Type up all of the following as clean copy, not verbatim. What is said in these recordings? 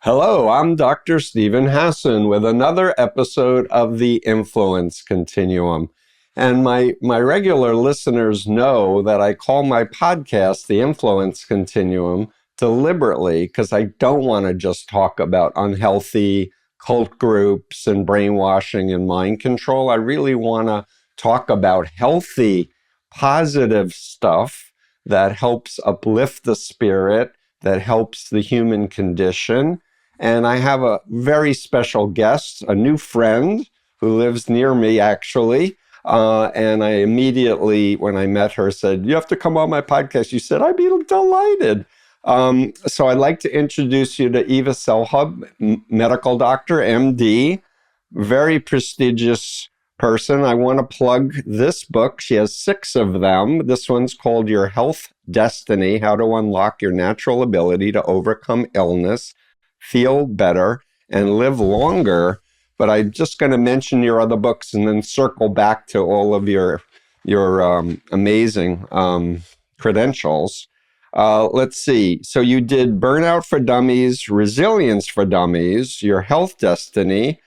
Hello, I'm Dr. Stephen Hassan with another episode of the Influence Continuum. And my regular listeners know that I call my podcast the Influence Continuum deliberately because I don't want to just talk about unhealthy cult groups and brainwashing and mind control. I really want to talk about healthy, positive stuff that helps uplift the spirit, that helps the human condition. And I have a very special guest, a new friend who lives near me, actually. And I immediately, when I met her, said, "You have to come on my podcast." You said, "I'd be delighted." So I'd like to introduce you to Eva Selhub, medical doctor, MD, very prestigious person. I want to plug this book. She has 6 of them. This one's called Your Health Destiny: How to Unlock Your Natural Ability to Overcome Illness, Feel Better, and Live Longer. But I'm just going to mention your other books and then circle back to all of your amazing credentials. Let's see. So you did Burnout for Dummies, Resilience for Dummies, Your Health Destiny,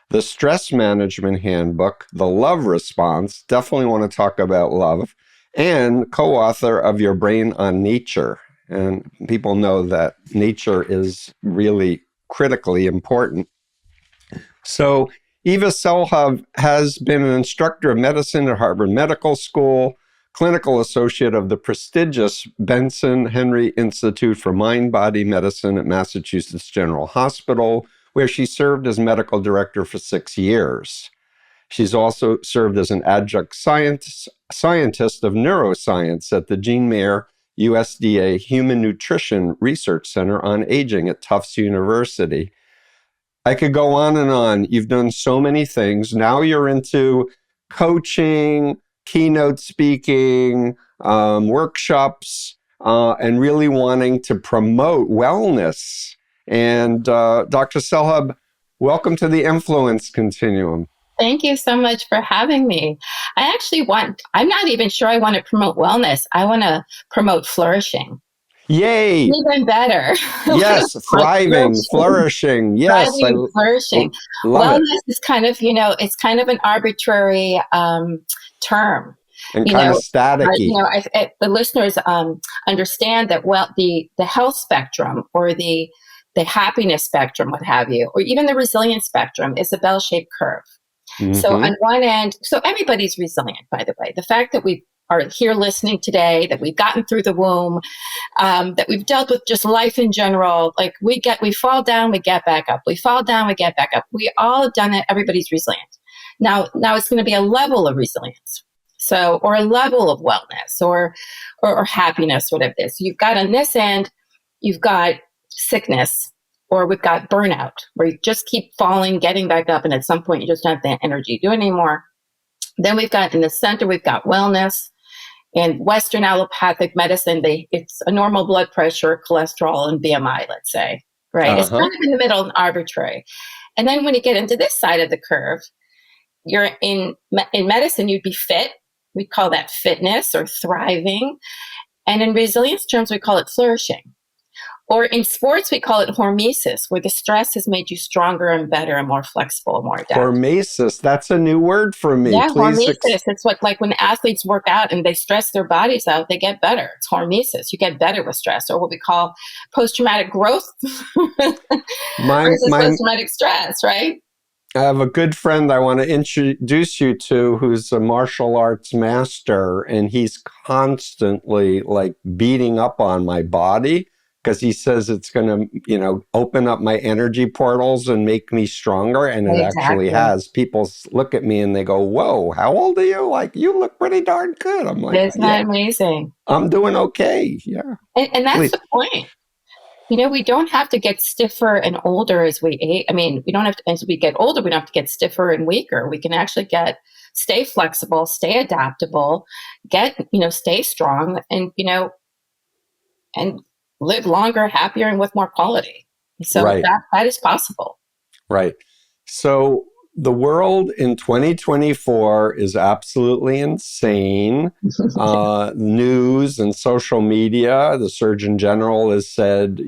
the Stress Management Handbook, the Love Response. Definitely want to talk about love. And co-author of Your Brain on Nature. And people know that nature is really critically important. So Eva Selhub has been an instructor of medicine at Harvard Medical School, clinical associate of the prestigious Benson Henry Institute for Mind-Body Medicine at Massachusetts General Hospital, where she served as medical director for 6 years. She's also served as an adjunct scientist of neuroscience at the Jean Mayer USDA Human Nutrition Research Center on Aging at Tufts University. I could go on and on. You've done so many things. Now you're into coaching, keynote speaking, workshops, and really wanting to promote wellness. And Dr. Selhub, welcome to the Influence Continuum. Thank you so much for having me. I'm not even sure I want to promote wellness. I want to promote flourishing. Yay! Even better. Yes, thriving, flourishing. Yes. Thriving, flourishing. Wellness is kind of, it's kind of an arbitrary term. And kind of staticky. The listeners understand that, the health spectrum or the happiness spectrum, what have you, or even the resilience spectrum is a bell-shaped curve. Mm-hmm. So on one end, so everybody's resilient, by the way. The fact that we are here listening today, that we've gotten through the womb, that we've dealt with just life in general, like we fall down, we get back up. We fall down, we get back up. We all have done it. Everybody's resilient. Now it's going to be a level of resilience. So, or a level of wellness or happiness, whatever it is. So you've got on this end, you've got sickness, or we've got burnout, where you just keep falling, getting back up, and at some point you just don't have the energy to do it anymore. Then we've got in the center, we've got wellness. In Western allopathic medicine, it's a normal blood pressure, cholesterol, and BMI, let's say, right? Uh-huh. It's kind of in the middle and arbitrary. And then when you get into this side of the curve, you're in medicine, you'd be fit. We call that fitness or thriving. And in resilience terms, we call it flourishing. Or in sports, we call it hormesis, where the stress has made you stronger and better and more flexible and more adaptable. Hormesis, that's a new word for me. Yeah, hormesis. It's what, like when athletes work out and they stress their bodies out, they get better. It's hormesis. You get better with stress, or what we call post-traumatic growth versus post-traumatic stress, right? I have a good friend I want to introduce you to who's a martial arts master, and he's constantly like beating up on my body, because he says it's going to, open up my energy portals and make me stronger. And it actually has. People look at me and they go, "Whoa, how old are you? Like, you look pretty darn good." I'm like, "Isn't that amazing? I'm doing okay." Yeah. And that's the point. We don't have to get stiffer and older as we age. I mean, we don't have to, as we get older, we don't have to get stiffer and weaker. We can actually stay flexible, stay adaptable, stay strong, and, and live longer, happier, and with more quality. So that is possible. Right. So the world in 2024 is absolutely insane. News and social media, the Surgeon General has said,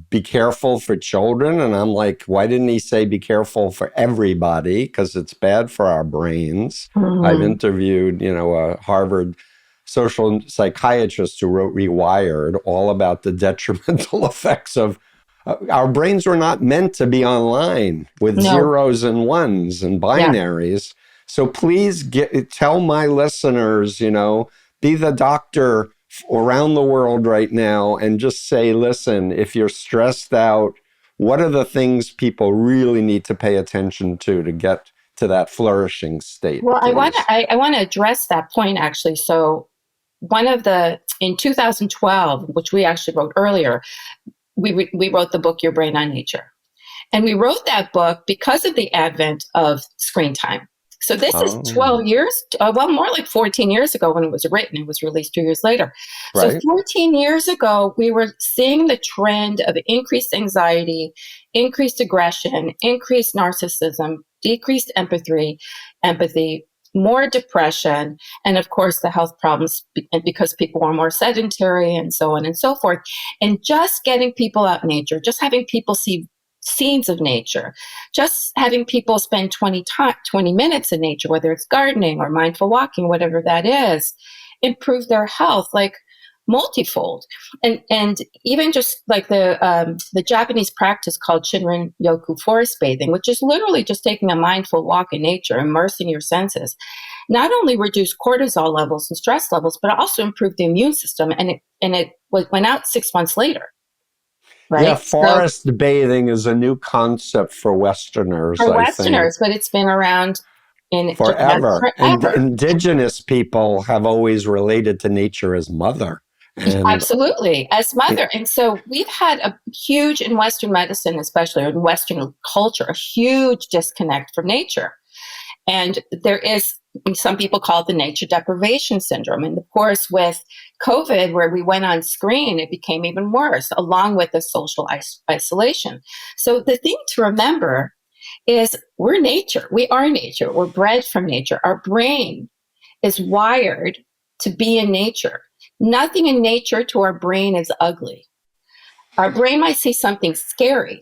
be careful for children. And I'm like, why didn't he say be careful for everybody? Because it's bad for our brains. I've interviewed, a Harvard social psychiatrist who wrote Rewired, all about the detrimental effects of our brains were not meant to be online with zeros and ones and binaries. Yeah. So please tell my listeners, be the doctor around the world right now and just say, listen, if you're stressed out, what are the things people really need to pay attention to get to that flourishing state? Well, I want to address that point, actually. So in 2012, which we actually wrote earlier, we wrote the book, Your Brain on Nature. And we wrote that book because of the advent of screen time. So this is 12 years, more like 14 years ago when it was written. It was released 2 years later. Right. So 14 years ago, we were seeing the trend of increased anxiety, increased aggression, increased narcissism, decreased empathy, more depression, and of course the health problems because people are more sedentary and so on and so forth. And just getting people out in nature, just having people see scenes of nature, just having people spend 20 minutes in nature, whether it's gardening or mindful walking, whatever that is, improve their health like multifold. And even just like the Japanese practice called Shinrin Yoku forest bathing, which is literally just taking a mindful walk in nature, immersing your senses, not only reduced cortisol levels and stress levels, but also improved the immune system. And it went out 6 months later. Right? Yeah, forest bathing is a new concept for Westerners, I think. But it's been around in forever. Japan forever. And indigenous people have always related to nature as mother. Absolutely, as mother. And so we've had a huge, in Western medicine, especially in Western culture, a huge disconnect from nature. And there is, some people call it the nature deprivation syndrome. And of course, with COVID, where we went on screen, it became even worse, along with the social isolation. So the thing to remember is we're nature. We are nature. We're bred from nature. Our brain is wired to be in nature. Nothing in nature to our brain is ugly. Our brain might see something scary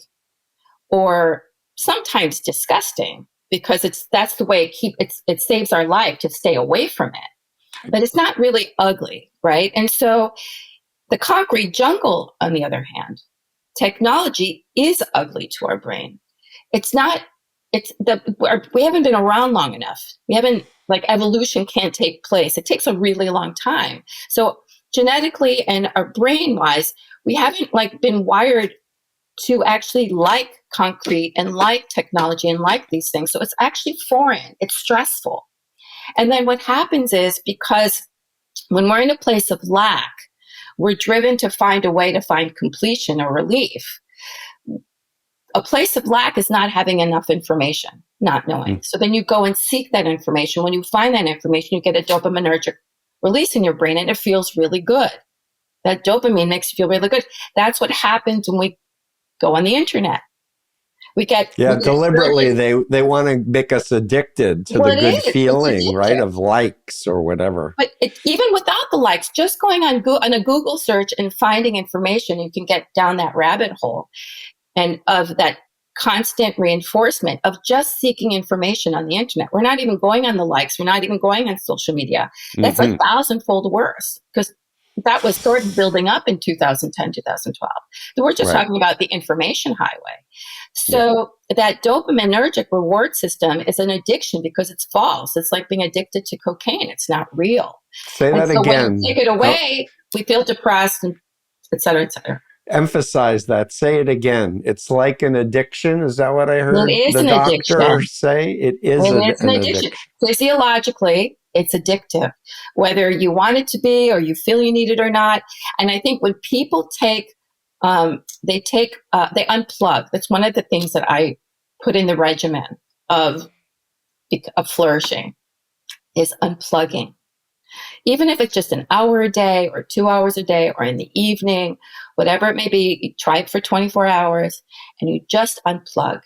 or sometimes disgusting, because that's the way it saves our life to stay away from it. But it's not really ugly, right? And so the concrete jungle, on the other hand, technology is ugly to our brain. We haven't been around long enough. We haven't, evolution can't take place. It takes a really long time. So genetically and our brain-wise, we haven't been wired to actually like concrete and like technology and like these things. So it's actually foreign. It's stressful. And then what happens is, because when we're in a place of lack, we're driven to find a way to find completion or relief. A place of lack is not having enough information, not knowing. So then you go and seek that information. When you find that information, you get a dopaminergic release in your brain, and it feels really good. That dopamine makes you feel really good. That's what happens when we go on the internet. Deliberately they want to make us addicted to the good feeling, right, of likes or whatever. But even without the likes, just going on a Google search and finding information, you can get down that rabbit hole, and of that constant reinforcement of just seeking information on the internet. We're not even going on the likes. We're not even going on social media. That's a 1,000-fold worse, because that was sort of building up in 2010, 2012. So we're just talking about the information highway. So that dopaminergic reward system is an addiction because it's false. It's like being addicted to cocaine. It's not real. Say that again. When you take it away, we feel depressed, and et cetera, et cetera. Emphasize that. Say it again. It's like an addiction. Is that what I heard the doctor say? It is an addiction. Physiologically, it's addictive, whether you want it to be or you feel you need it or not. And I think when people they unplug. That's one of the things that I put in the regimen of flourishing, is unplugging. Even if it's just an hour a day or 2 hours a day or in the evening, whatever it may be, you try it for 24 hours and you just unplug.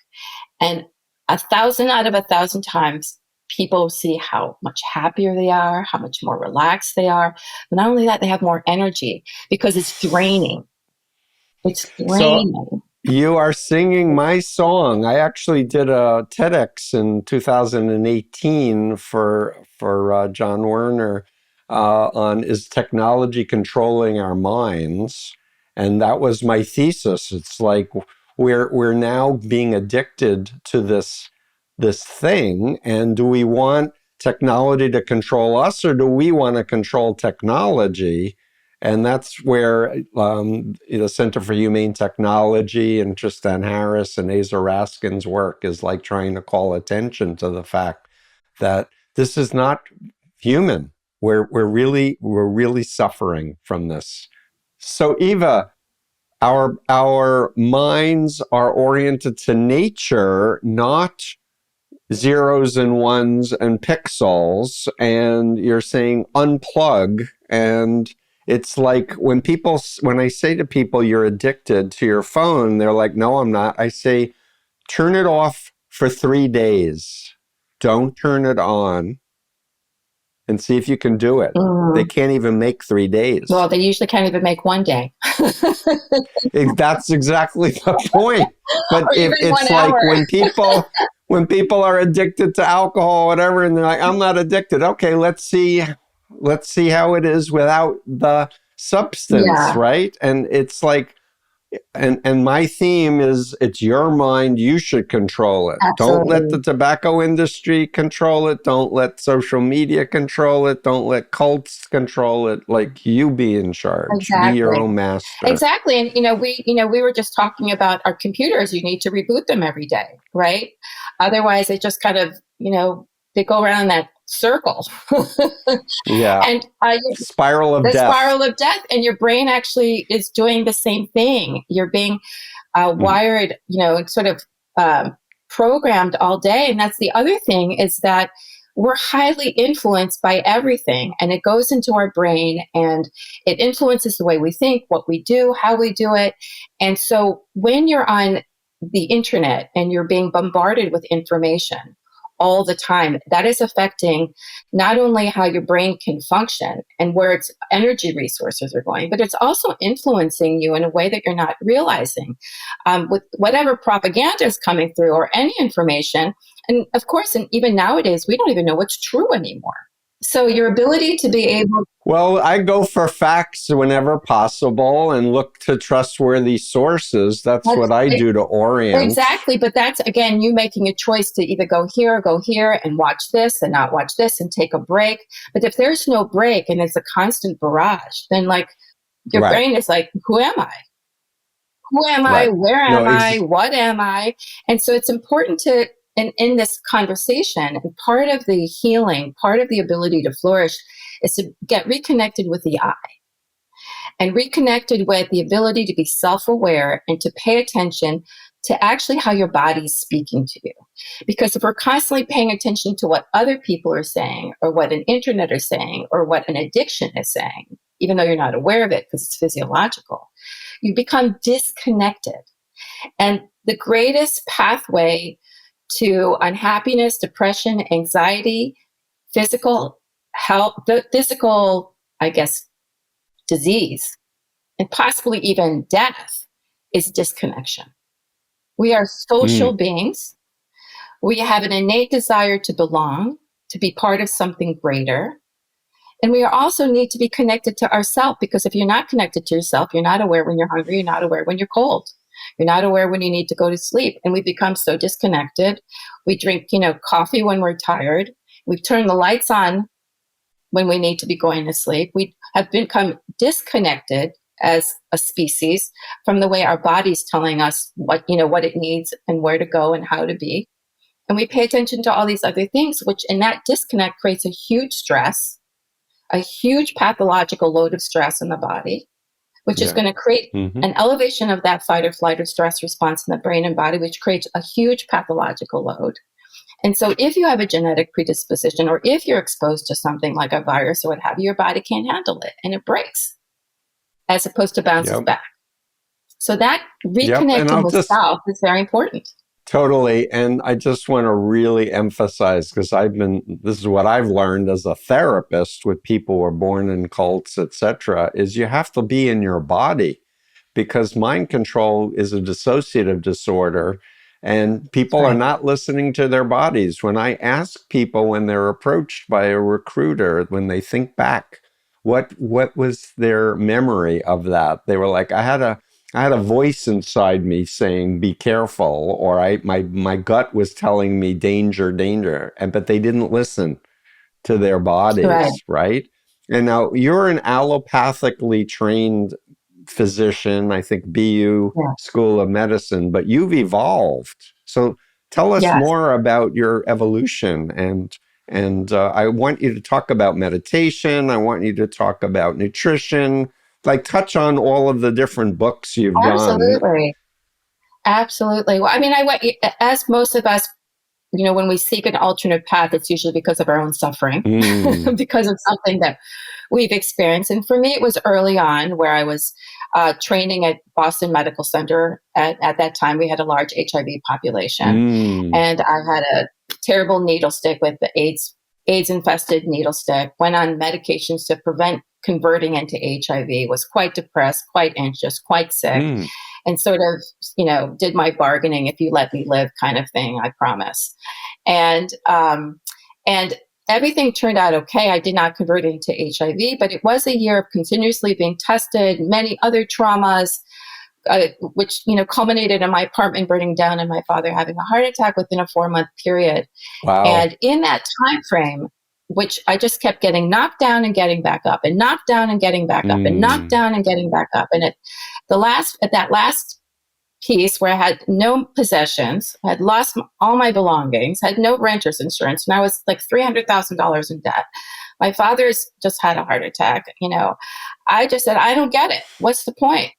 And 1,000 out of 1,000 times, people see how much happier they are, how much more relaxed they are. But not only that, they have more energy because it's draining. It's So draining. you are singing my song. I actually did a TEDx in 2018 for John Werner on is technology controlling our minds, and that was my thesis. It's like we're now being addicted to this thing, and do we want technology to control us, or do we want to control technology? And that's where the Center for Humane Technology and Tristan Harris and Asa Raskin's work is like trying to call attention to the fact that this is not human. We're really suffering from this. So Eva, our minds are oriented to nature, not zeros and ones and pixels, and you're saying unplug. And it's like when I say to people you're addicted to your phone, they're like, no, I'm not. I say, turn it off for 3 days. Don't turn it on, and see if you can do it. They can't even make 3 days. Well, they usually can't even make 1 day. That's exactly the point. But it's like when people are addicted to alcohol or whatever, and they're like, I'm not addicted. Okay, let's see how it is without the substance, right? And it's like, and my theme is, it's your mind, you should control it. Absolutely. Don't let the tobacco industry control it. Don't let social media control it. Don't let cults control it. Like, you be in charge. Exactly. Be your own master. Exactly. And we were just talking about our computers. You need to reboot them every day, right? Otherwise they just kind of, they go around that circle. Yeah. And spiral of death. And your brain actually is doing the same thing. You're being wired, sort of programmed all day. And that's the other thing, is that we're highly influenced by everything, and it goes into our brain and it influences the way we think, what we do, how we do it. And so when you're on the internet and you're being bombarded with information all the time, that is affecting not only how your brain can function and where its energy resources are going, but it's also influencing you in a way that you're not realizing, with whatever propaganda is coming through or any information. And of course, and even nowadays, we don't even know what's true anymore. So your ability to be able... Well, I go for facts whenever possible and look to trustworthy sources. That's what I do to orient. Exactly. But that's, again, you making a choice to either go here and watch this and not watch this and take a break. But if there's no break and it's a constant barrage, then like your brain is like, who am I? Who am I? Where am I? What am I? And so it's important to... in this conversation, and part of the healing, part of the ability to flourish, is to get reconnected with the I, and reconnected with the ability to be self-aware and to pay attention to actually how your body's speaking to you. Because if we're constantly paying attention to what other people are saying, or what an internet is saying, or what an addiction is saying, even though you're not aware of it because it's physiological, you become disconnected. And the greatest pathway to unhappiness, depression, anxiety, physical health, physical, disease, and possibly even death, is disconnection. We are social beings. We have an innate desire to belong, to be part of something greater. And we also need to be connected to ourselves, because if you're not connected to yourself, you're not aware when you're hungry, you're not aware when you're cold. You're not aware when you need to go to sleep. And we become so disconnected. We drink, coffee when we're tired. We turn the lights on when we need to be going to sleep. We have become disconnected as a species from the way our body's telling us what it needs and where to go and how to be. And we pay attention to all these other things, which in that disconnect creates a huge stress, a huge pathological load of stress in the body, which is going to create an elevation of that fight or flight or stress response in the brain and body, which creates a huge pathological load. And so if you have a genetic predisposition, or if you're exposed to something like a virus or what have you, your body can't handle it and it breaks, as opposed to bounces back. So that reconnecting with self is very important. Totally. And I just want to really emphasize, because this is what I've learned as a therapist with people who are born in cults, etc., is you have to be in your body, because mind control is a dissociative disorder and people are Right. not listening to their bodies. When I ask people when they're approached by a recruiter, when they think back, what was their memory of that? They were like, I had a voice inside me saying, be careful, or my gut was telling me danger, danger. But they didn't listen to their Right. bodies, right? And now you're an allopathically trained physician, I think BU Yeah. School of Medicine, but you've evolved. So tell us Yes. more about your evolution, and I want you to talk about meditation. I want you to talk about nutrition, like touch on all of the different books you've done. Absolutely. Absolutely. Well, I mean, as most of us, when we seek an alternate path, it's usually because of our own suffering, Mm. because of something that we've experienced. And for me, it was early on where I was training at Boston Medical Center. At that time, we had a large HIV population. Mm. And I had a terrible needle stick with the AIDS infested needle stick, went on medications to prevent converting into HIV, was quite depressed, quite anxious, quite sick, Mm. and sort of, did my bargaining, if you let me live kind of thing, I promise. And everything turned out okay. I did not convert into HIV, but it was a year of continuously being tested, many other traumas, which culminated in my apartment burning down and my father having a heart attack within a 4-month period. Wow. And in that time frame, which I just kept getting knocked down and getting back up, and knocked down and getting back up, and knocked down and getting back up, and at that last piece where I had no possessions, I had lost all my belongings, had no renter's insurance, and I was like $300,000 in debt. My father's just had a heart attack. I just said, I don't get it. What's the point?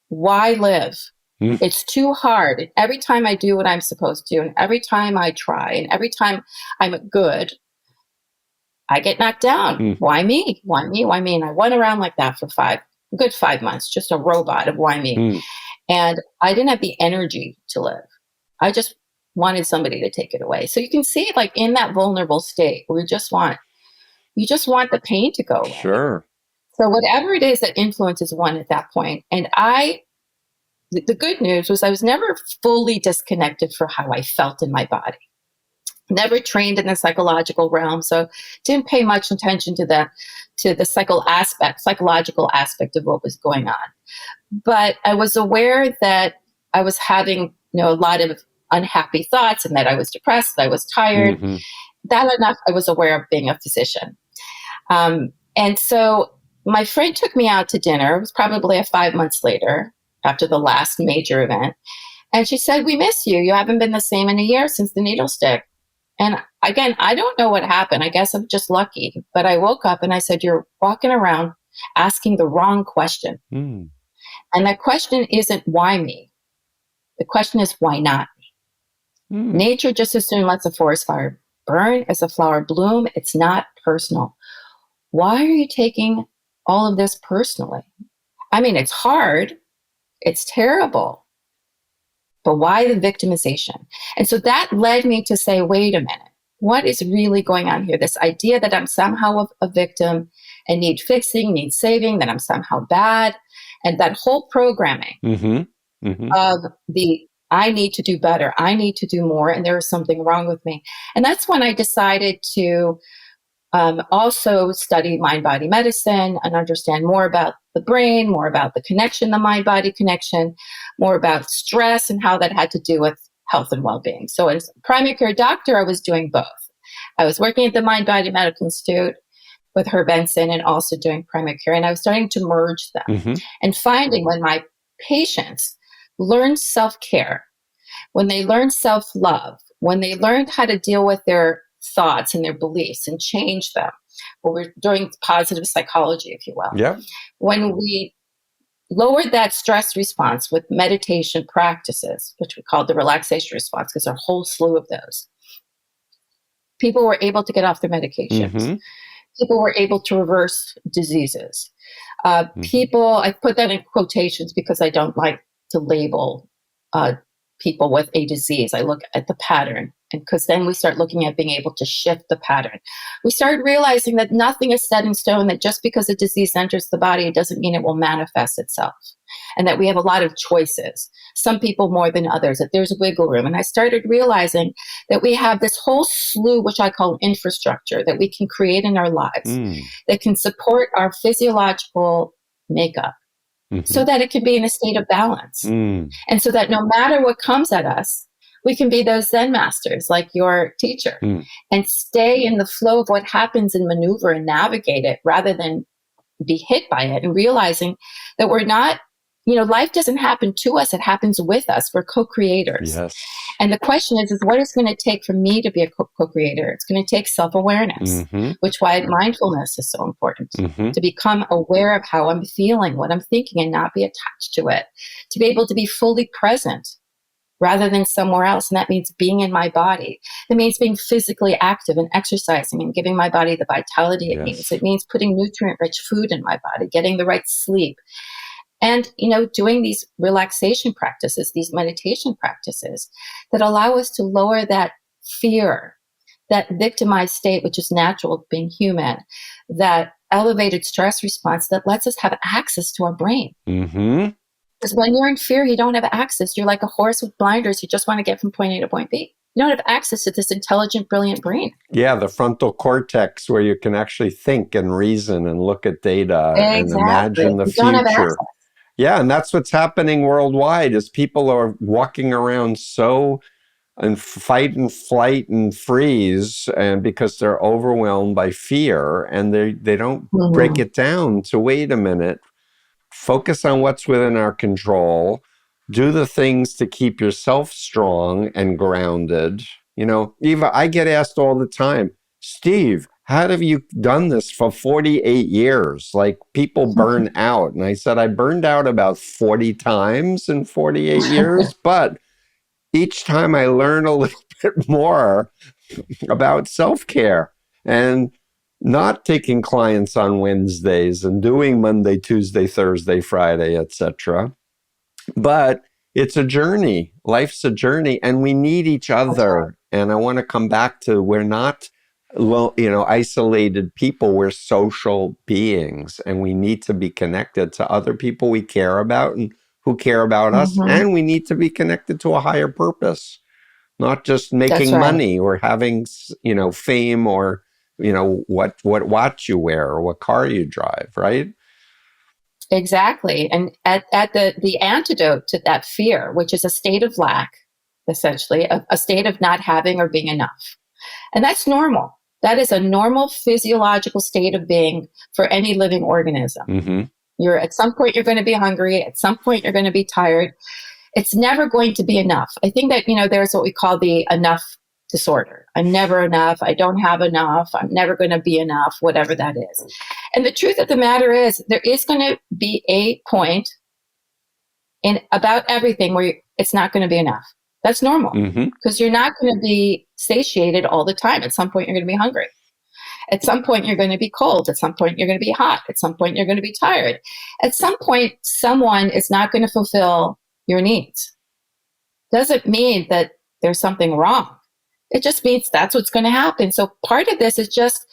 Why live? Mm. It's too hard. Every time I do what I'm supposed to, and every time I try, and every time I'm good, I get knocked down. Mm. Why me? Why me? Why me? And I went around like that for good 5 months, just a robot of why me. Mm. And I didn't have the energy to live. I just wanted somebody to take it away. So you can see, like, in that vulnerable state where you just want the pain to go away. Sure. So whatever it is that influences one at that point. And the good news was I was never fully disconnected for how I felt in my body. Never trained in the psychological realm, so didn't pay much attention to the psychological aspect of what was going on. But I was aware that I was having, a lot of unhappy thoughts, and that I was depressed, that I was tired. Mm-hmm. That enough, I was aware of being a physician. And so my friend took me out to dinner. It was probably 5 months later, after the last major event. And she said, "We miss you. You haven't been the same in a year since the needle stick." And again, I don't know what happened. I guess I'm just lucky. But I woke up and I said, "You're walking around asking the wrong question." Mm. And that question isn't why me. The question is why not me? Mm. Nature just as soon lets a forest fire burn as a flower bloom. It's not personal. Why are you taking all of this personally? I mean, it's hard. It's terrible. But why the victimization? And so that led me to say, wait a minute, what is really going on here? This idea that I'm somehow a victim and need fixing, need saving, that I'm somehow bad. And that whole programming Mm-hmm. Mm-hmm. of I need to do better, I need to do more, and there is something wrong with me. And that's when I decided to also study mind-body medicine and understand more about the brain, more about the connection, the mind-body connection, more about stress and how that had to do with health and well-being. So as a primary care doctor, I was doing both. I was working at the Mind-Body Medical Institute with Herb Benson and also doing primary care. And I was starting to merge them and finding when my patients learned self-care, when they learned self-love, when they learned how to deal with their thoughts and their beliefs and change them, well, we're doing positive psychology, if you will. Yeah. When we lowered that stress response with meditation practices, which we called the relaxation response, because there are a whole slew of those, people were able to get off their medications. Mm-hmm. People were able to reverse diseases. People, I put that in quotations because I don't like to label people with a disease. I look at the pattern, and because then we start looking at being able to shift the pattern. We start realizing that nothing is set in stone, that just because a disease enters the body, it doesn't mean it will manifest itself, and that we have a lot of choices, some people more than others, that there's wiggle room. And I started realizing that we have this whole slew, which I call infrastructure, that we can create in our lives that can support our physiological makeup. So that it can be in a state of balance. And so that no matter what comes at us, we can be those Zen masters like your teacher and stay in the flow of what happens and maneuver and navigate it rather than be hit by it, and realizing that we're not, life doesn't happen to us, it happens with us. We're co-creators. Yes. And the question is what is going to take for me to be a co-creator? It's going to take self-awareness, which why mindfulness is so important, to become aware of how I'm feeling, what I'm thinking, and not be attached to it, to be able to be fully present rather than somewhere else. And that means being in my body. It means being physically active and exercising and giving my body the vitality it needs. It means putting nutrient-rich food in my body, getting the right sleep. And, doing these relaxation practices, these meditation practices that allow us to lower that fear, that victimized state, which is natural being human, that elevated stress response that lets us have access to our brain. Because when you're in fear, you don't have access. You're like a horse with blinders. You just want to get from point A to point B. You don't have access to this intelligent, brilliant brain. Yeah, the frontal cortex, where you can actually think and reason and look at data and imagine the future. Yeah, and that's what's happening worldwide is people are walking around so in fight and flight and freeze, and because they're overwhelmed by fear, and they don't break it down to wait a minute, focus on what's within our control, do the things to keep yourself strong and grounded. Eva, I get asked all the time, Steve, how have you done this for 48 years? Like, people burn out. And I said, I burned out about 40 times in 48 years, but each time I learn a little bit more about self-care and not taking clients on Wednesdays and doing Monday, Tuesday, Thursday, Friday, etc. But it's a journey. Life's a journey, and we need each other. And I want to come back to, we're not isolated people. We're social beings, and we need to be connected to other people we care about and who care about us. And we need to be connected to a higher purpose, not just making money or having, fame or, what watch you wear or what car you drive, right? Exactly. And at the antidote to that fear, which is a state of lack, essentially, a state of not having or being enough. And that's normal. That is a normal physiological state of being for any living organism. At some point, you're going to be hungry. At some point, you're going to be tired. It's never going to be enough. I think that, there's what we call the enough disorder. I'm never enough. I don't have enough. I'm never going to be enough, whatever that is. And the truth of the matter is, there is going to be a point in about everything where it's not going to be enough. That's normal, because you're not going to be satiated all the time. At some point, you're going to be hungry. At some point, you're going to be cold. At some point, you're going to be hot. At some point, you're going to be tired. At some point, someone is not going to fulfill your needs. Doesn't mean that there's something wrong. It just means that's what's going to happen. So part of this is just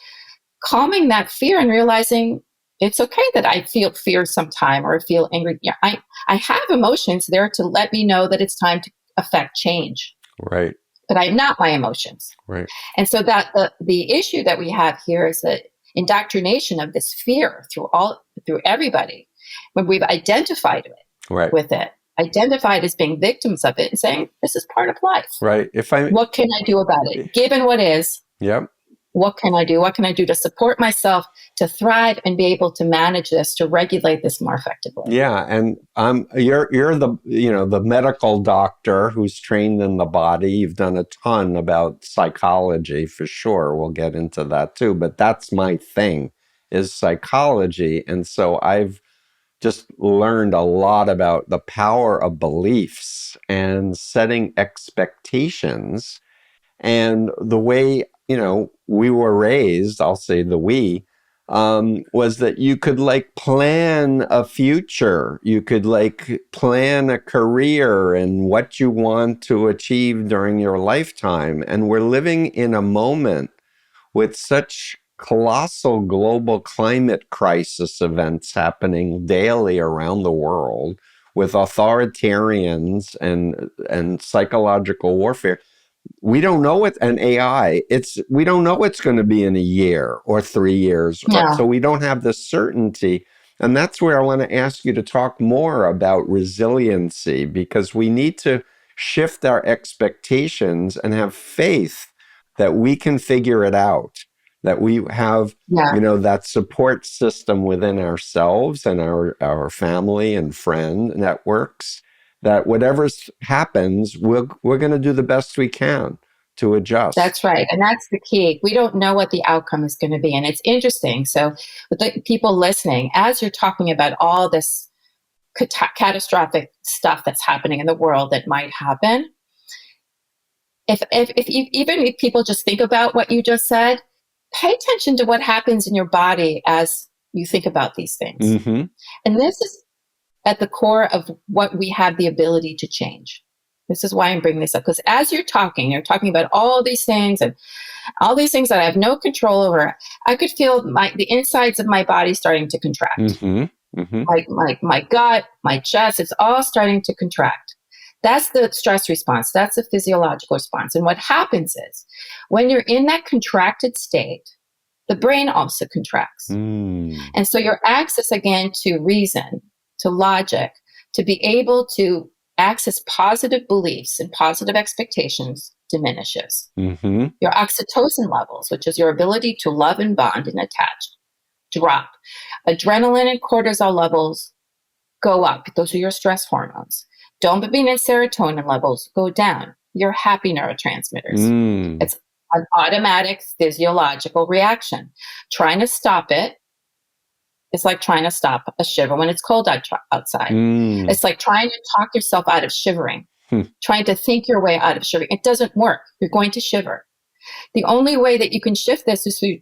calming that fear and realizing it's okay that I feel fear sometime or I feel angry. Yeah, I have emotions there to let me know that it's time to affect change. Right. But I'm not my emotions. Right. And so that the issue that we have here is that indoctrination of this fear through everybody, when we've identified it with it, identified as being victims of it and saying, this is part of life. Right. What can I do about it? Given what is, what can I do? What can I do to support myself, to thrive and be able to manage this, to regulate this more effectively? Yeah. And you're the medical doctor who's trained in the body. You've done a ton about psychology for sure. We'll get into that too. But that's my thing, is psychology. And so I've just learned a lot about the power of beliefs and setting expectations, and the way, we were raised, I'll say was that you could like plan a future. You could like plan a career and what you want to achieve during your lifetime. And we're living in a moment with such colossal global climate crisis events happening daily around the world, with authoritarians and psychological warfare. We don't know it, and AI, we don't know what's going to be in a year or 3 years, so No, we don't have the certainty. And that's where I want to ask you to talk more about resiliency, because we need to shift our expectations and have faith that we can figure it out, that we have, yeah, that support system within ourselves and our family and friend networks, that whatever happens, we're going to do the best we can to adjust. that's right. And that's the key. We don't know what the outcome is going to be. And it's interesting. So, with the people listening, as you're talking about all this catastrophic stuff that's happening in the world that might happen, if you, even if people just think about what you just said, pay attention to what happens in your body as you think about these things. Mm-hmm. And this is at the core of what we have the ability to change. This is why I'm bringing this up, because as you're talking about all these things and all these things that I have no control over. I could feel the insides of my body starting to contract. Mm-hmm. Mm-hmm. My gut, my chest, it's all starting to contract. That's the stress response. That's the physiological response. And what happens is when you're in that contracted state, the brain also contracts. Mm. And so your access again to reason, to logic, to be able to access positive beliefs and positive expectations diminishes. Mm-hmm. Your oxytocin levels, which is your ability to love and bond and attach, drop. Adrenaline and cortisol levels go up. Those are your stress hormones. Dopamine and serotonin levels go down. Your happy neurotransmitters. Mm. It's an automatic physiological reaction. Trying to stop it is like trying to stop a shiver when it's cold outside. Mm. It's like trying to talk yourself out of shivering, trying to think your way out of shivering. It doesn't work. You're going to shiver. The only way that you can shift this is through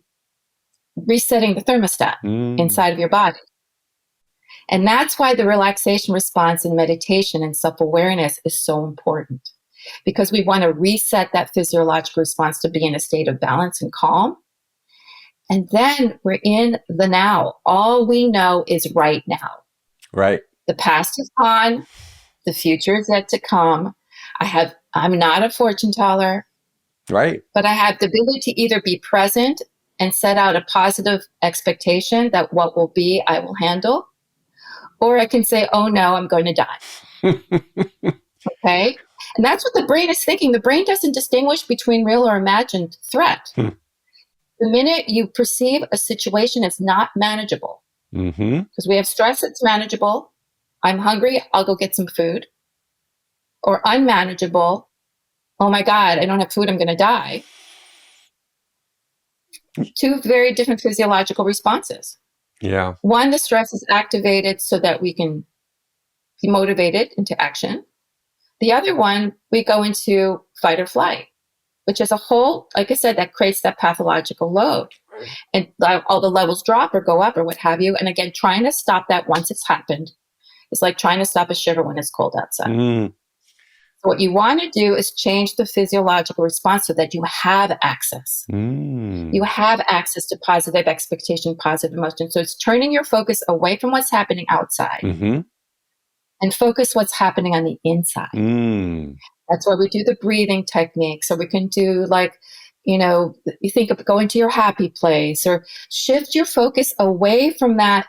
resetting the thermostat inside of your body. And that's why the relaxation response in meditation and self-awareness is so important, because we want to reset that physiological response to be in a state of balance and calm. And then we're in the now. All we know is right now. Right. The past is gone. The future is yet to come. I'm not a fortune teller. Right. But I have the ability to either be present and set out a positive expectation that what will be, I will handle. Or I can say, oh no, I'm going to die. Okay? And that's what the brain is thinking. The brain doesn't distinguish between real or imagined threat. The minute you perceive a situation as not manageable, because we have stress that's manageable, I'm hungry, I'll go get some food. Or unmanageable, oh my God, I don't have food, I'm going to die. Two very different physiological responses. Yeah. One, the stress is activated so that we can be motivated into action. The other one, we go into fight or flight, which is a whole, like I said, that creates that pathological load. And all the levels drop or go up or what have you. And again, trying to stop that once it's happened is like trying to stop a shiver when it's cold outside. So what you want to do is change the physiological response so that you have access. You have access to positive expectation, positive emotion. So it's turning your focus away from what's happening outside and focus what's happening on the inside. That's why we do the breathing technique. So we can do you think of going to your happy place or shift your focus away from that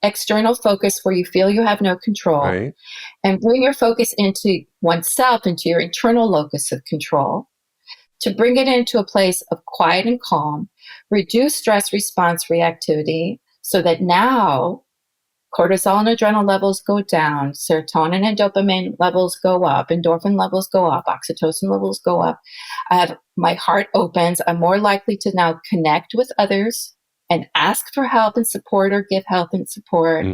external focus where you feel you have no control, right, and bring your focus into oneself, into your internal locus of control, to bring it into a place of quiet and calm, reduce stress response reactivity so that now cortisol and adrenal levels go down, serotonin and dopamine levels go up, endorphin levels go up, oxytocin levels go up. My heart opens. I'm more likely to now connect with others and ask for help and support or give help and support.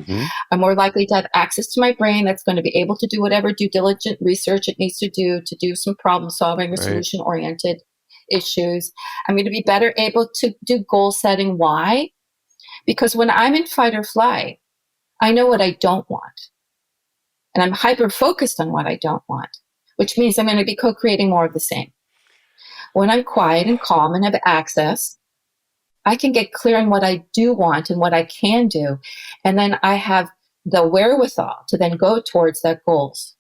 I'm more likely to have access to my brain that's going to be able to do whatever due diligent research it needs to do some problem solving or solution oriented issues. I'm going to be better able to do goal setting. Why? Because when I'm in fight or flight, I know what I don't want. And I'm hyper-focused on what I don't want, which means I'm going to be co-creating more of the same. When I'm quiet and calm and have access, I can get clear on what I do want and what I can do. And then I have the wherewithal to then go towards that goals.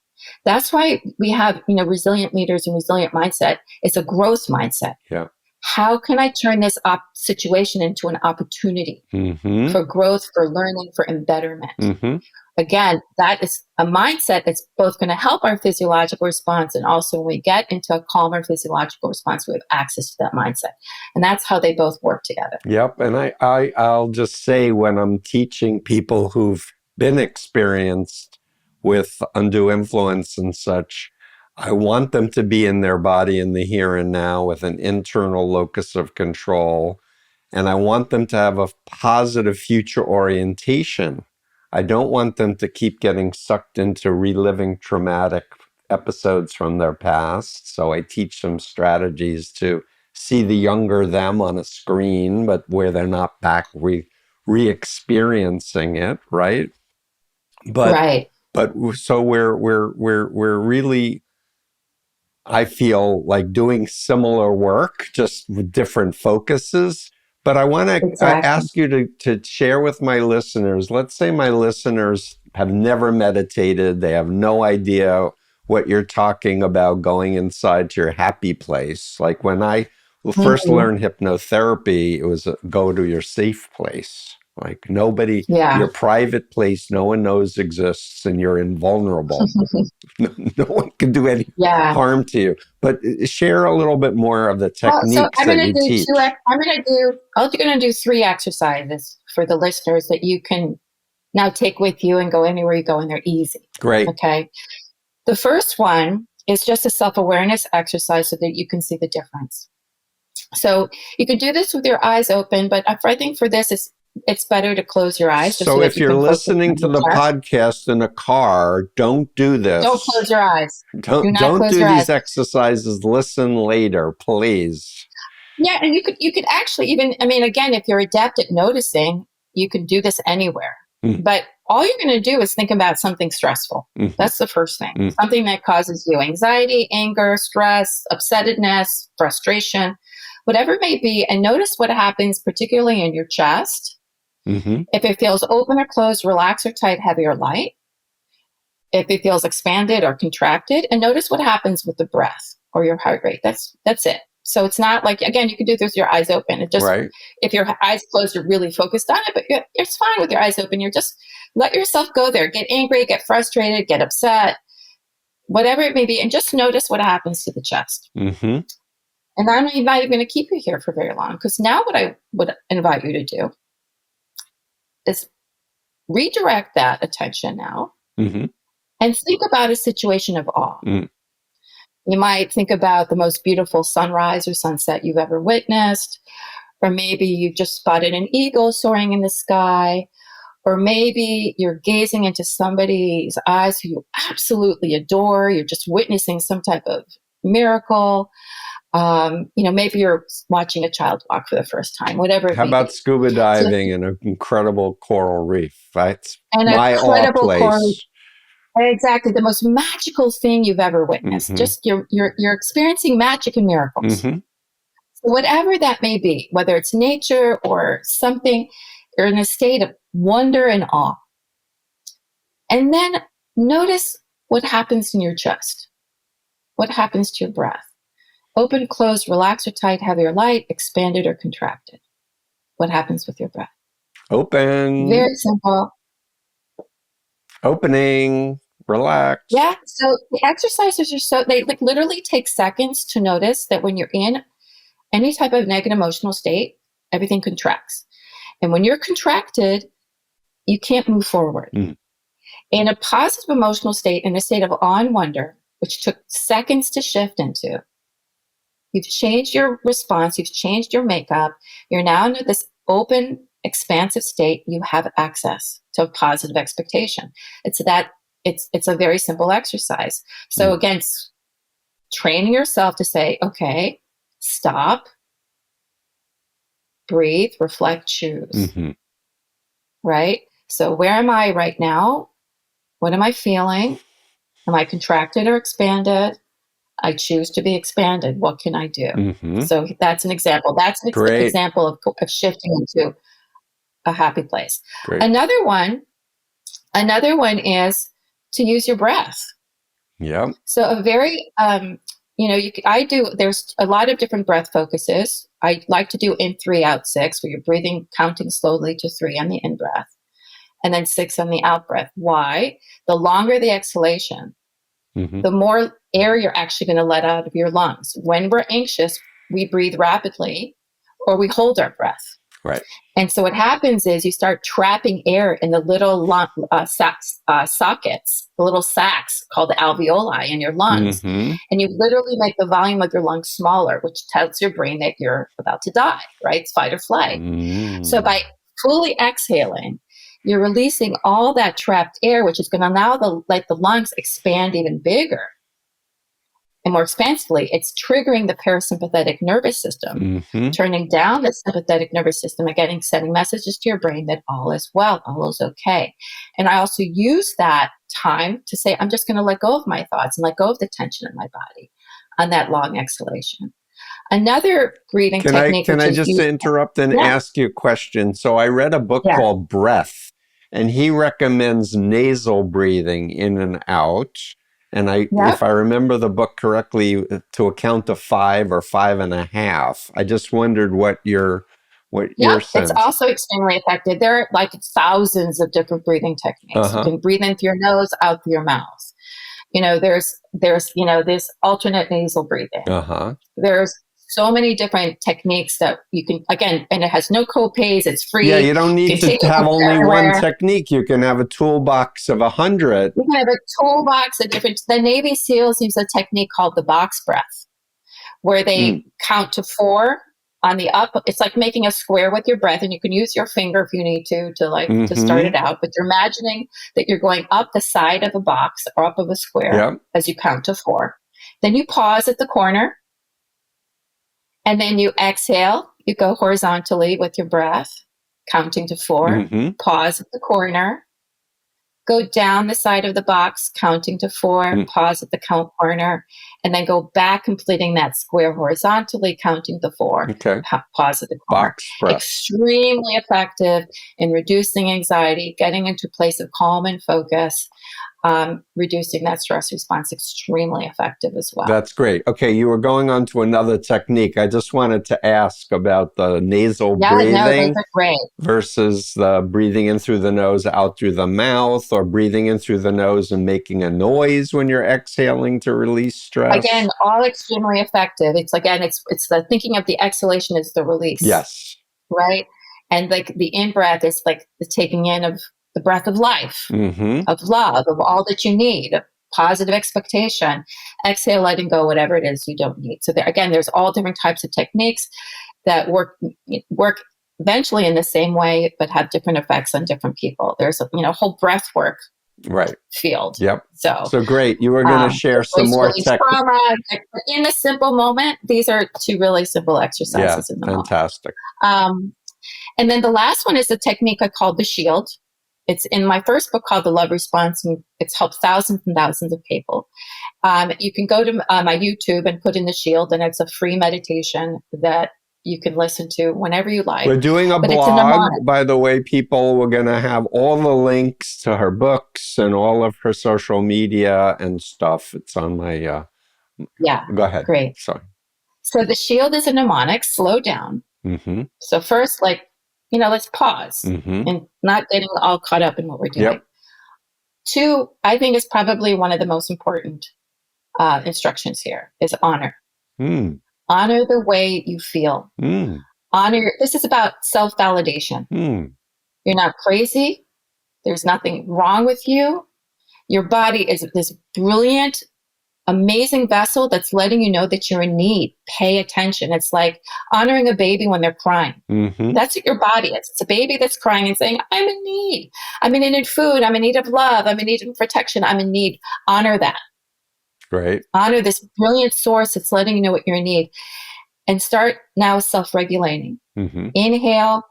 That's why we have, resilient leaders and resilient mindset. It's a growth mindset. Yeah. How can I turn this situation into an opportunity for growth, for learning, for embetterment? Again, that is a mindset that's both going to help our physiological response, and also when we get into a calmer physiological response, we have access to that mindset. And that's how they both work together. Yep. And I'll just say, when I'm teaching people who've been experienced with undue influence and such, I want them to be in their body in the here and now with an internal locus of control. And I want them to have a positive future orientation. I don't want them to keep getting sucked into reliving traumatic episodes from their past. So I teach them strategies to see the younger them on a screen, but where they're not back re-experiencing it, right? Right. But so we're really, I feel like, doing similar work, just with different focuses. But I want to ask you to share with my listeners. Let's say my listeners have never meditated. They have no idea what you're talking about, going inside to your happy place. Like when I first learned hypnotherapy, it was go to your safe place. Like nobody, your private place, no one knows exists, and you're invulnerable. No one can do any harm to you. But share a little bit more of the techniques that you teach. I'm going to do 3 exercises for the listeners that you can now take with you and go anywhere you go, and they're easy. Great. Okay. The first one is just a self-awareness exercise so that you can see the difference. So you can do this with your eyes open, but I think for this, it's better to close your eyes. So if you're listening to the podcast in a car, don't do this. Don't close your eyes. Don't do these exercises. Listen later, please. Yeah, and you could actually even, again, if you're adept at noticing, you can do this anywhere. But all you're going to do is think about something stressful. That's the first thing. Something that causes you anxiety, anger, stress, upsetness, frustration, whatever it may be, and notice what happens, particularly in your chest. If it feels open or closed, relaxed or tight, heavy or light. If it feels expanded or contracted, and notice what happens with the breath or your heart rate. That's it. So it's not like, again, you can do this with your eyes open. It just, if your eyes closed, you're really focused on it, but it's fine with your eyes open. You're just, let yourself go there. Get angry, get frustrated, get upset, whatever it may be, and just notice what happens to the chest. And I'm not even going to keep you here for very long, because now what I would invite you to do is redirect that attention now and think about a situation of awe. You might think about the most beautiful sunrise or sunset you've ever witnessed, or maybe you've just spotted an eagle soaring in the sky, or maybe you're gazing into somebody's eyes who you absolutely adore. You're just witnessing some type of miracle. Maybe you're watching a child walk for the first time, whatever. How about scuba diving in an incredible coral reef? That's my awe place. Exactly, the most magical thing you've ever witnessed. Just you're experiencing magic and miracles. So whatever that may be, whether it's nature or something, you're in a state of wonder and awe. And then notice what happens in your chest. What happens to your breath? Open, closed, relaxed or tight, heavy or light, expanded or contracted. What happens with your breath? Open. Very simple. Opening, relax. Yeah. So the exercises they literally take seconds to notice that when you're in any type of negative emotional state, everything contracts. And when you're contracted, you can't move forward. In a positive emotional state, in a state of awe and wonder, which took seconds to shift into, you've changed your response, you've changed your makeup, you're now in this open, expansive state, you have access to a positive expectation. It's a very simple exercise. So again, training yourself to say, okay, stop, breathe, reflect, choose. right? So where am I right now? What am I feeling? Am I contracted or expanded? I choose to be expanded. What can I do? Mm-hmm. So that's an example. That's an Great. example of shifting into a happy place. Great. Another one is to use your breath. Yeah. So a very, there's a lot of different breath focuses. I like to do in 3, out 6, where you're breathing, counting slowly to 3 on the in breath, and then 6 on the out breath. Why? The longer the exhalation, Mm-hmm. the more air you're actually going to let out of your lungs. When we're anxious, we breathe rapidly or we hold our breath. Right. And so what happens is you start trapping air in the little sockets, the little sacs called the alveoli in your lungs. Mm-hmm. And you literally make the volume of your lungs smaller, which tells your brain that you're about to die, right? It's fight or flight. Mm. So by fully exhaling, you're releasing all that trapped air, which is going to allow the lungs expand even bigger. And more expansively, it's triggering the parasympathetic nervous system, Mm-hmm. turning down the sympathetic nervous system, and sending messages to your brain that all is well, all is okay. And I also use that time to say, I'm just going to let go of my thoughts and let go of the tension in my body on that long exhalation. Another breathing technique. Can I just interrupt and ask you a question? So I read a book called Breath, and he recommends nasal breathing in and out. And if I remember the book correctly, to a count of 5 or 5.5. I just wondered what your sense. It's also extremely effective. There are like thousands of different breathing techniques. You can breathe in through your nose, out through your mouth. There's this alternate nasal breathing. There's so many different techniques that you can, again, and it has no co-pays. It's free. Yeah, you don't need to have only one technique. You can have a toolbox of 100. You can have a toolbox of different. The Navy SEALs use a technique called the box breath, where they count to 4 on the up. It's like making a square with your breath, and you can use your finger if you need to to start it out. But you're imagining that you're going up the side of a box or up of a square as you count to 4. Then you pause at the corner. And then you exhale, you go horizontally with your breath, counting to 4, pause at the corner, go down the side of the box, counting to 4, pause at the corner, and then go back, completing that square horizontally, counting to 4, pause at the corner. Extremely effective in reducing anxiety, getting into a place of calm and focus. Reducing that stress response, extremely effective as well. That's great. Okay, you were going on to another technique. I just wanted to ask about the nasal breathing those are great. versus the breathing in through the nose, out through the mouth, or breathing in through the nose and making a noise when you're exhaling to release stress. Again, all extremely effective. It's the thinking of the exhalation is the release. Yes. Right? And like the in-breath is like the taking in of the breath of life, of love, of all that you need, of positive expectation. Exhale, letting go, whatever it is you don't need. So there's all different types of techniques that work eventually in the same way, but have different effects on different people. There's a whole breath work field. Yep. So great. You were going to share some more trauma in a simple moment. These are 2 really simple exercises in the fantastic. moment. And then the last one is a technique I call the shield. It's in my first book called The Love Response, and it's helped thousands and thousands of people. You can go to my YouTube and put in the shield, and it's a free meditation that you can listen to whenever you like. We're doing a blog, by the way, people. We're going to have all the links to her books and all of her social media and stuff. It's on my... Go ahead. Great. Sorry. So the shield is a mnemonic, slow down. So first, let's pause and not getting all caught up in what we're doing. 2, I think, is probably one of the most important instructions here is honor. Honor the way you feel. This is about self-validation. You're not crazy. There's nothing wrong with you. Your body is this brilliant, amazing vessel that's letting you know that you're in need. Pay attention. It's like honoring a baby when they're crying. That's what your body is. It's a baby that's crying and saying, I'm in need. I'm in need of food. I'm in need of love. I'm in need of protection. I'm in need. Honor that. Great. Honor this brilliant source that's letting you know what you're in need. And start now self-regulating. Inhale,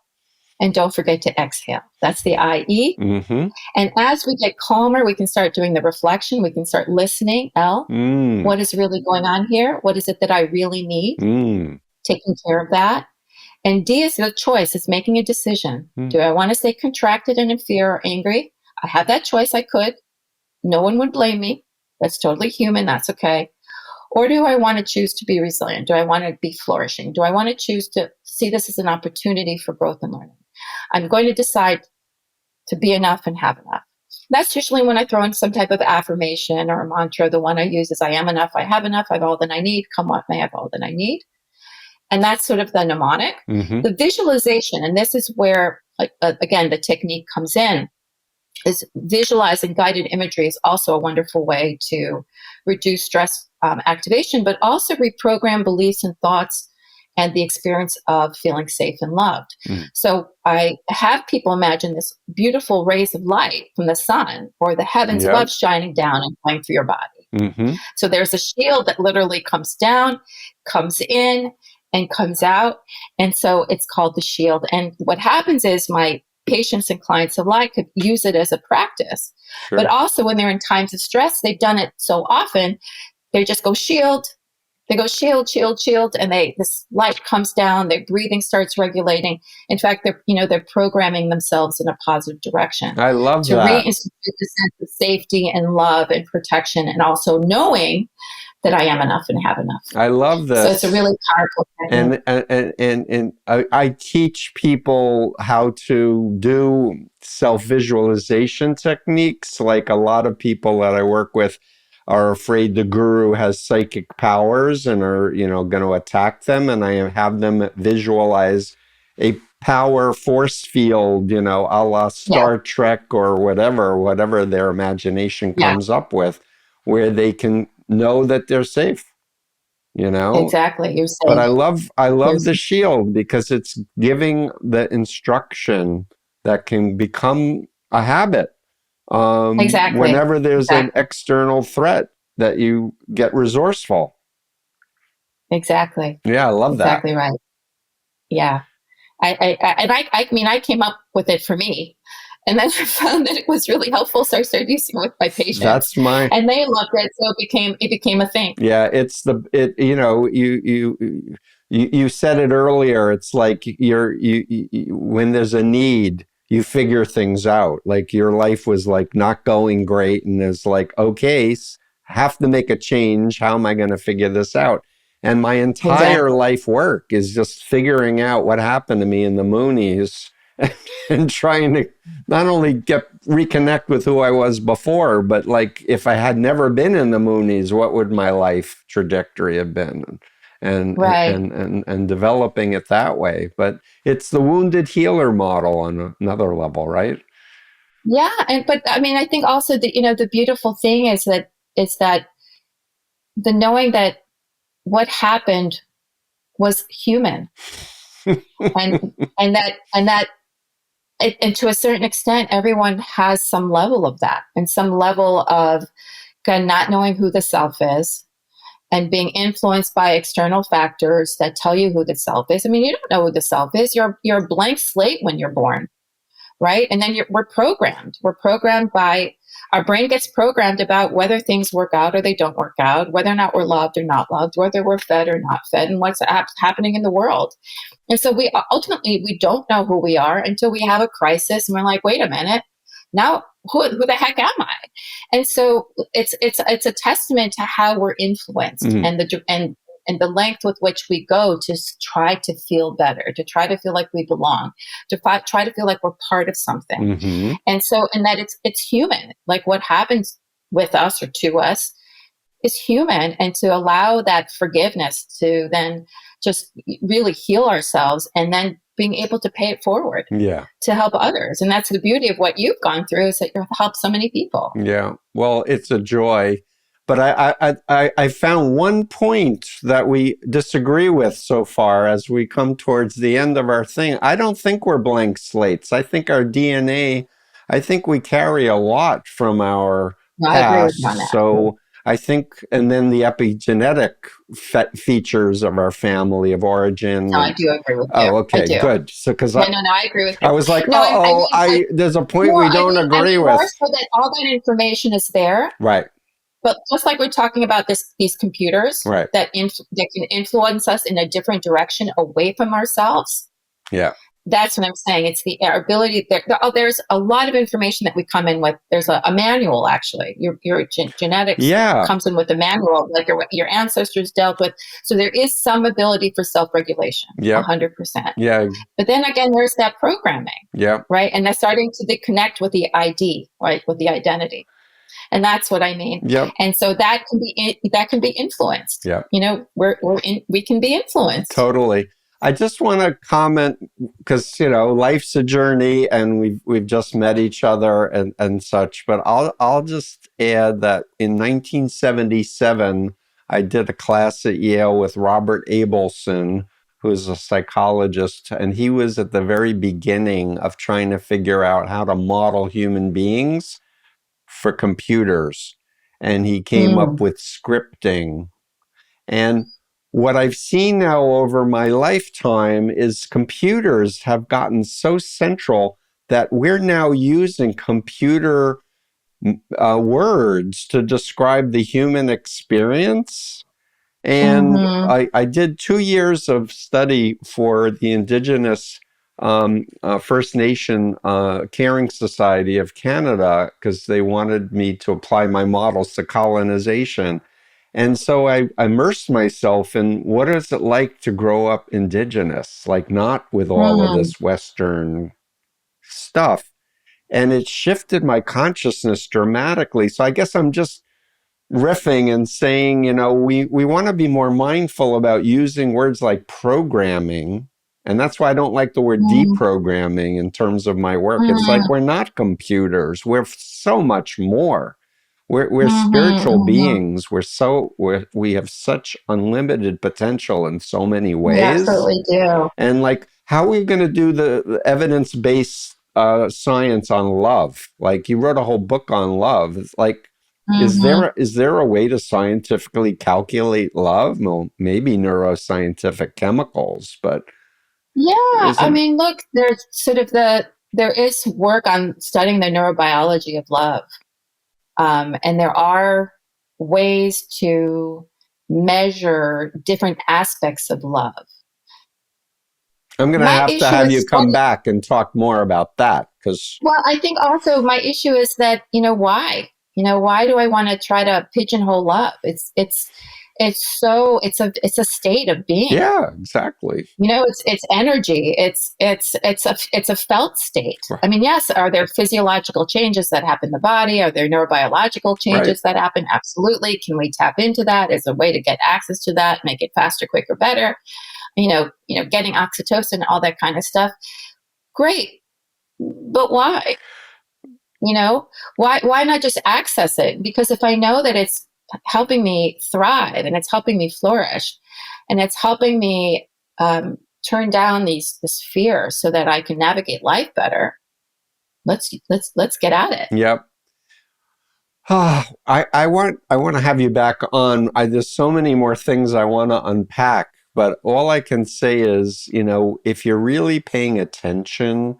And don't forget to exhale. That's the IE. Mm-hmm. And as we get calmer, we can start doing the reflection. We can start listening. L, what is really going on here? What is it that I really need? Taking care of that. And D is the choice. It's making a decision. Do I want to stay contracted and in fear or angry? I have that choice. I could. No one would blame me. That's totally human. That's okay. Or do I want to choose to be resilient? Do I want to be flourishing? Do I want to choose to see this as an opportunity for growth and learning? I'm going to decide to be enough and have enough. That's usually when I throw in some type of affirmation or a mantra. The one I use is I am enough, I have enough, I have all that I need, come what may, I have all that I need. And that's sort of the mnemonic. The visualization, and this is where, again, the technique comes in, is visualizing guided imagery is also a wonderful way to reduce stress activation, but also reprogram beliefs and thoughts and the experience of feeling safe and loved. So I have people imagine this beautiful rays of light from the sun or the heavens above shining down and going through your body. So there's a shield that literally comes down, comes in, and comes out. And so it's called the shield. And what happens is my patients and clients alike could use it as a practice. But also when they're in times of stress, they've done it so often, they just go shield. They go shield, shield, shield, and this light comes down. Their breathing starts regulating. In fact, they're programming themselves in a positive direction. I love to that. reinstitute the sense of safety and love and protection, and also knowing that I am enough and have enough. I love this. So it's a really powerful thing. And I teach people how to do self-visualization techniques. Like a lot of people that I work with are afraid the guru has psychic powers and are, going to attack them. And I have them visualize a power force field, a la Star Trek or whatever their imagination comes up with, where they can know that they're safe. Exactly. You're safe. But I love the shield because it's giving the instruction that can become a habit. Whenever there's an external threat, that you get resourceful. Exactly. Yeah, I love that. Exactly right. Yeah. I came up with it for me. And then I found that it was really helpful, so I started using it with my patients. And they loved it, so it became a thing. Yeah, you said it earlier. It's like when there's a need, you figure things out. Like your life was like not going great, and it's like, okay, have to make a change. How am I going to figure this out? And my entire life work is just figuring out what happened to me in the Moonies. And trying to not only reconnect with who I was before, but like if I had never been in the Moonies, what would my life trajectory have been? And developing it that way. But it's the wounded healer model on another level, right? Yeah, but I think also the beautiful thing is that the knowing that what happened was human, and to a certain extent, everyone has some level of that, and some level of not knowing who the self is, and being influenced by external factors that tell you who the self is. You don't know who the self is. You're a blank slate when you're born, right? And then we're programmed. We're programmed by, our brain gets programmed about whether things work out or they don't work out, whether or not we're loved or not loved, whether we're fed or not fed, and what's happening in the world. And so we don't know who we are until we have a crisis, and we're like, wait a minute, now who the heck am I? And so it's a testament to how we're influenced, and the length with which we go to try to feel better, to try to feel like we belong, to try to feel like we're part of something. And that it's human. Like what happens with us or to us is human, and to allow that forgiveness to then just really heal ourselves, and then being able to pay it forward to help others. And that's the beauty of what you've gone through, is that you've helped so many people. Yeah. Well, it's a joy. But I found one point that we disagree with so far as we come towards the end of our thing. I don't think we're blank slates. I think our DNA, we carry a lot from our past. So I think, and then the epigenetic features of our family of origin. No, I do agree with you. Oh, I okay, do. good. So, because Yeah, no, I agree with you. I was like, No, there's a point well, we don't agree more with. so that all that information is there. Right. But just like we're talking about these computers Right. that can influence us in a different direction away from ourselves. Yeah. That's what I'm saying. It's our ability. There's a lot of information that we come in with. There's a manual, actually. Your genetics comes in with a manual, like your ancestors dealt with. So there is some ability for self-regulation, 100%. Yeah. But then again, there's that programming, Yeah. right? And that's starting to connect with the ID, right, with the identity. And that's what I mean. Yep. And so that can be influenced. Yeah. We can be influenced. Totally. I just want to comment because life's a journey, and we've just met each other and such. But I'll just add that in 1977, I did a class at Yale with Robert Abelson, who's a psychologist, and he was at the very beginning of trying to figure out how to model human beings for computers, and he came up with scripting. And what I've seen now over my lifetime is computers have gotten so central that we're now using computer words to describe the human experience. And I did 2 years of study for the Indigenous First Nation Caring Society of Canada because they wanted me to apply my models to colonization. And so I immersed myself in what is it like to grow up Indigenous, like not with all of this Western stuff. And it shifted my consciousness dramatically. So I guess I'm just riffing and saying, we want to be more mindful about using words like programming. And that's why I don't like the word deprogramming in terms of my work. It's like we're not computers. We're so much more. We're spiritual beings. We have such unlimited potential in so many ways. We absolutely do. And how are we going to do the evidence-based science on love? Like, you wrote a whole book on love. It's like, is there a way to scientifically calculate love? Well, maybe neuroscientific chemicals, but yeah. I mean, look, there's there is work on studying the neurobiology of love. And there are ways to measure different aspects of love. I'm going to have you come back and talk more about that Well, I think also my issue is that, why? Why do I want to try to pigeonhole love? It's a state of being. Yeah, exactly. It's energy. It's a felt state. Right. I mean, yes, are there physiological changes that happen in the body? Are there neurobiological changes that happen? Absolutely. Can we tap into that as a way to get access to that, make it faster, quicker, better? Getting oxytocin, all that kind of stuff. Great. But why? Why not just access it? Because if I know that it's helping me thrive and it's helping me flourish and it's helping me turn down this fear so that I can navigate life better, let's get at it. Yep. I want to have you back on. There's so many more things I want to unpack, but all I can say is, if you're really paying attention,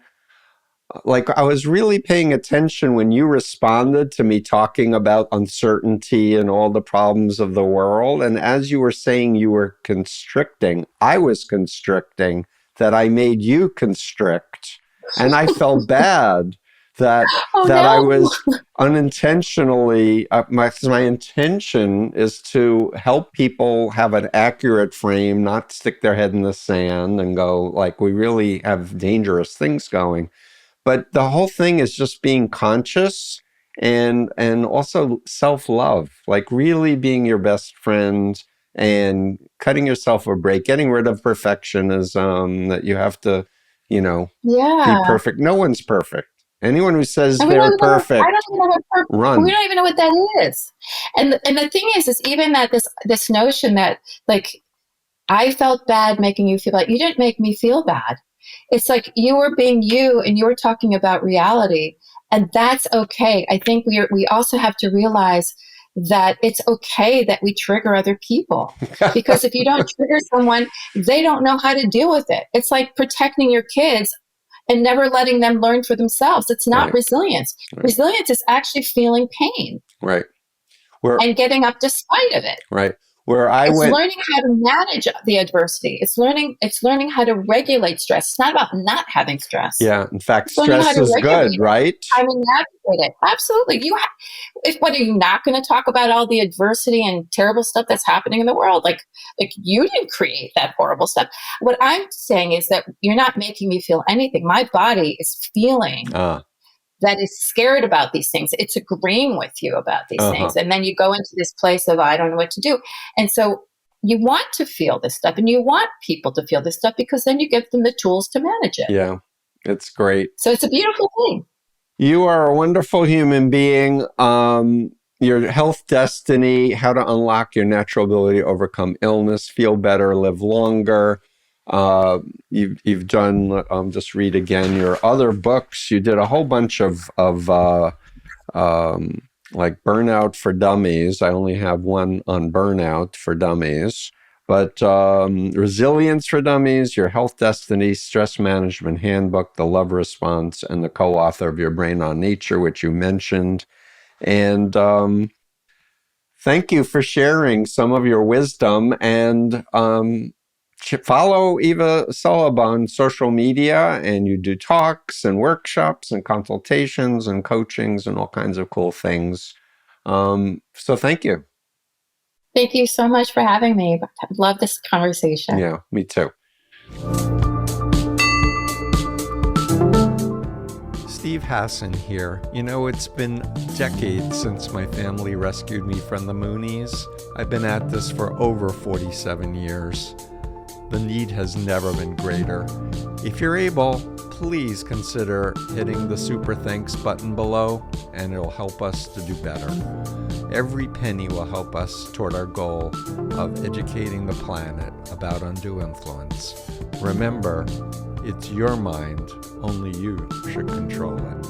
like I was really paying attention when you responded to me talking about uncertainty and all the problems of the world. And as you were saying you were constricting, I was constricting, that I made you constrict. And I felt bad that I was unintentionally, my intention is to help people have an accurate frame, not stick their head in the sand and go like, we really have dangerous things going. But the whole thing is just being conscious and also self-love, like really being your best friend and cutting yourself a break, getting rid of perfectionism, that you have to, be perfect. No one's perfect. Anyone who says they're perfect, run. We don't even know what that is. And the thing is even that this notion that like, I felt bad making you feel bad. You didn't make me feel bad. It's like you were being you and you were talking about reality, and that's okay. I think we also have to realize that it's okay that we trigger other people. Because if you don't trigger someone, they don't know how to deal with it. It's like protecting your kids and never letting them learn for themselves. It's not Right. resilience. Right. Resilience is actually feeling pain. Right. And getting up despite of it. Right. It's learning how to manage the adversity. It's learning how to regulate stress. It's not about not having stress. Yeah. In fact, stress is good, right? How to navigate it. Absolutely. What are you not going to talk about all the adversity and terrible stuff that's happening in the world? Like you didn't create that horrible stuff. What I'm saying is that you're not making me feel anything. My body is feeling that is scared about these things. It's agreeing with you about these things. And then you go into this place of, I don't know what to do. And so you want to feel this stuff and you want people to feel this stuff because then you give them the tools to manage it. Yeah, it's great. So it's a beautiful thing. You are a wonderful human being. Your health destiny, how to unlock your natural ability to overcome illness, feel better, live longer. You've done, just read again your other books. You did a whole bunch of like Burnout for Dummies. I only have one on Burnout for Dummies, but Resilience for Dummies, your Health Destiny, Stress Management Handbook, The Love Response, and the co-author of Your Brain on Nature, which you mentioned. And thank you for sharing some of your wisdom, and follow Eva Selhub on social media, and you do talks and workshops and consultations and coachings and all kinds of cool things. So thank you. Thank you so much for having me. I love this conversation. Yeah, me too. Steve Hassan here. You know, it's been decades since my family rescued me from the Moonies. I've been at this for over 47 years. The need has never been greater. If you're able, please consider hitting the super thanks button below, and it'll help us to do better. Every penny will help us toward our goal of educating the planet about undue influence. Remember, it's your mind, only you should control it.